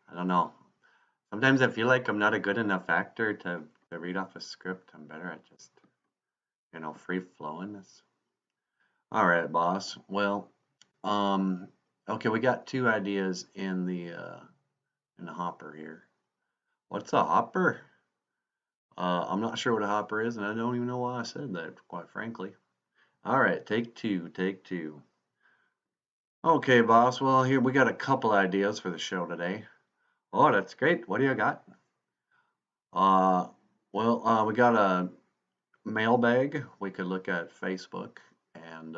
I don't know. Sometimes I feel like I'm not a good enough actor to read off a script. I'm better at just, free flowing this. All right, boss. Well, um, okay, we got two ideas in the hopper here. What's a hopper? I'm not sure what a hopper is, and I don't even know why I said that, quite frankly. All right, take two, take two. Okay, boss. Well, here we got a couple ideas for the show today. Oh, that's great. What do you got? Uh, we got a mailbag. We could look at Facebook and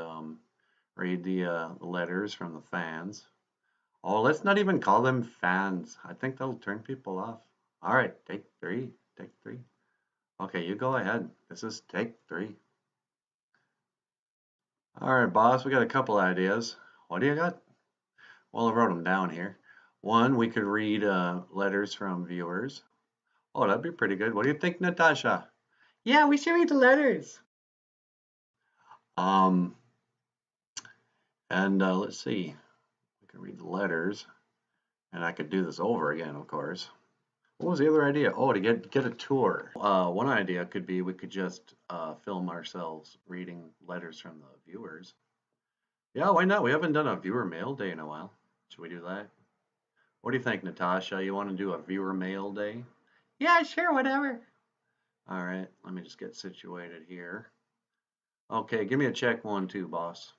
read the letters from the fans. Oh, let's not even call them fans. I think that'll turn people off. All right, take three. Take three. Okay, you go ahead. This is take three. All right, boss, we got a couple ideas. What do you got? Well, I wrote them down here. One, we could read letters from viewers. Oh, that'd be pretty good. What do you think, Natasha? Yeah, we should read the letters. Um, and let's see. We could read the letters, and I could do this over again, of course. What was the other idea? Oh, to get a tour. One idea could be we could just film ourselves reading letters from the viewers. Yeah, why not? We haven't done a viewer mail day in a while. Should we do that? What do you think, Natasha? You want to do a viewer mail day? Yeah, sure, whatever. All right, let me just get situated here. Okay, give me a check 1, 2, boss.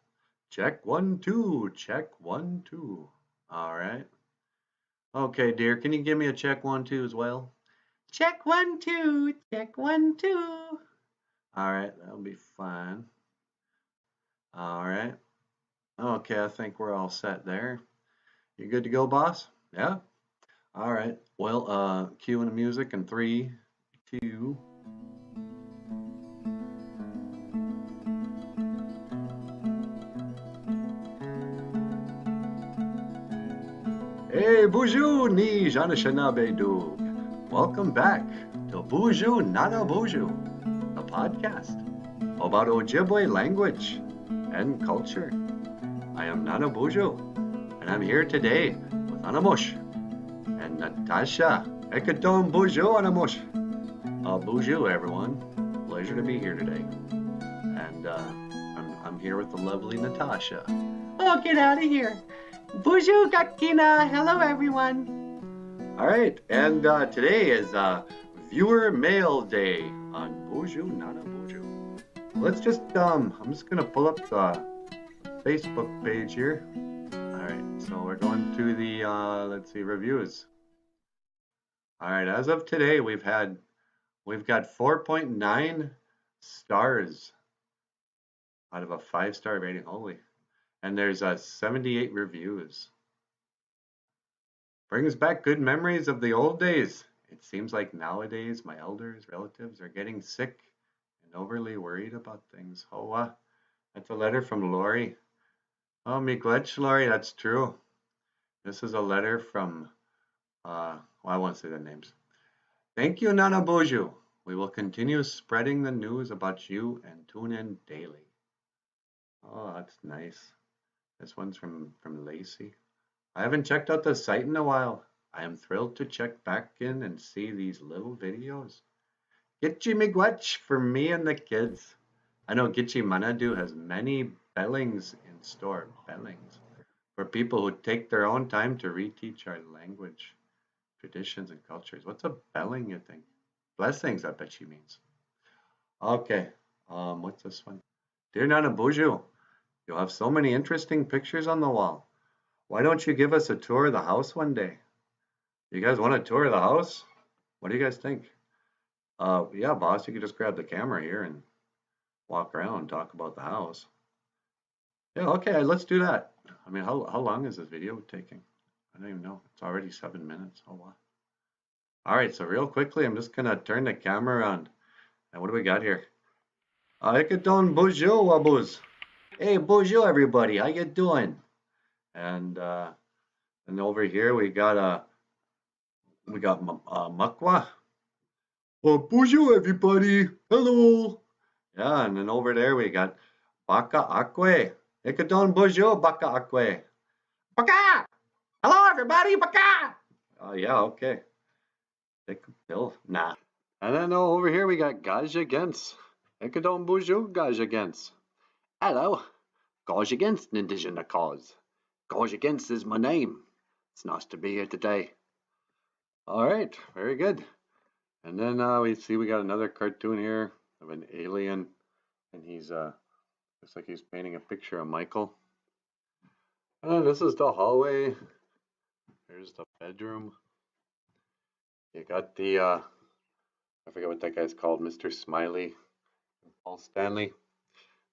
Check 1, 2, check 1, 2. All right. Okay, dear, can you give me a check 1, 2 as well? Check 1, 2, check 1, 2. All right, that'll be fine. All right. Okay, I think we're all set there. You good to go, boss? Yeah? All right. Well, cue the music in 3, 2. Hey, BOOZHOO ni Janashanabe Dug. Welcome back to BOOZHOO Nana BOOZHOO, a podcast about Ojibwe language and culture. I am Nana BOOZHOO, and I'm here today with Anamush and Natasha. Ekaton BOOZHOO Anamush. BOOZHOO, everyone. Pleasure to be here today. And I'm here with the lovely Natasha. Oh, get out of here. BOOZHOO Gakina. Hello, everyone. All right, and today is Viewer Mail Day on BOOZHOO Nana BOOZHOO. Let's just, I'm just going to pull up the Facebook page here. All right, so we're going to the, let's see, reviews. All right, as of today, we've got 4.9 stars out of a 5-star rating. Holy. And there's 78 reviews. Brings back good memories of the old days. It seems like nowadays my elders, relatives are getting sick and overly worried about things. Oh, that's a letter from Lori. Oh, me glitch, Lori, that's true. This is a letter from, well, I won't say the names. Thank you, Nana BOOZHOO. We will continue spreading the news about you and tune in daily. Oh, that's nice. This one's from Lacey. I haven't checked out the site in a while. I am thrilled to check back in and see these little videos. Gitchi Miigwech for me and the kids. I know Gitchi Manadu has many bellings in store, bellings, for people who take their own time to reteach our language, traditions, and cultures. What's a belling, you think? Blessings, I bet she means. Okay, what's this one? Dear Nana BOOZHOO, you have so many interesting pictures on the wall. Why don't you give us a tour of the house one day? You guys want a tour of the house? What do you guys think? Yeah, boss, you could just grab the camera here and walk around and talk about the house. Yeah, okay, let's do that. I mean, how long is this video taking? I don't even know. It's already 7 minutes. Oh, wow. All right, so real quickly, I'm just gonna turn the camera around. And what do we got here? Ikaton BOOZHOO Wabuz. Hey, BOOZHOO, everybody, how you doing? And over here we got Makwa. Oh, BOOZHOO, everybody. Hello. Yeah, and then over there we got Baka Akwe. Ikaton BOOZHOO Baka Akwe. Baka! Hello, everybody, baka! Yeah, okay. Take a pill. Nah. And then over here we got Gaj against. Ekadon BOOZHOO, Gaj against. Hello. Gaj against an indigenous cause. Gaj against is my name. It's nice to be here today. All right, very good. And then we got another cartoon here of an alien, and he's looks like he's painting a picture of Michael. And this is the hallway. Here's the bedroom. You got the I forget what that guy's called, Mr. Smiley, Paul Stanley.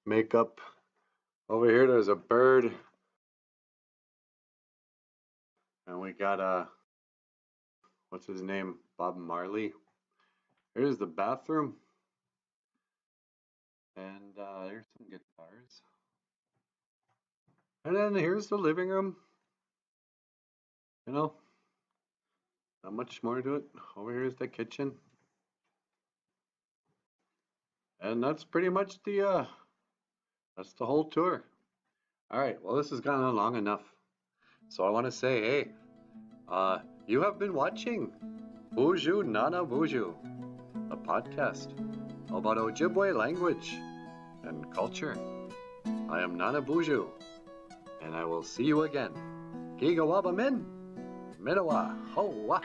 Makeup. Over here there's a bird. And we got what's his name? Bob Marley. Here's the bathroom. And there's some guitars. And then here's the living room. You know, not much more to it. Over here is the kitchen. And that's pretty much that's the whole tour. All right, well, this has gone on long enough. So I want to say, hey, you have been watching BOOZHOO Nana BOOZHOO, a podcast about Ojibwe language and culture. I am Nana BOOZHOO, and I will see you again. Gigawabamin, Mitawa, Hoa.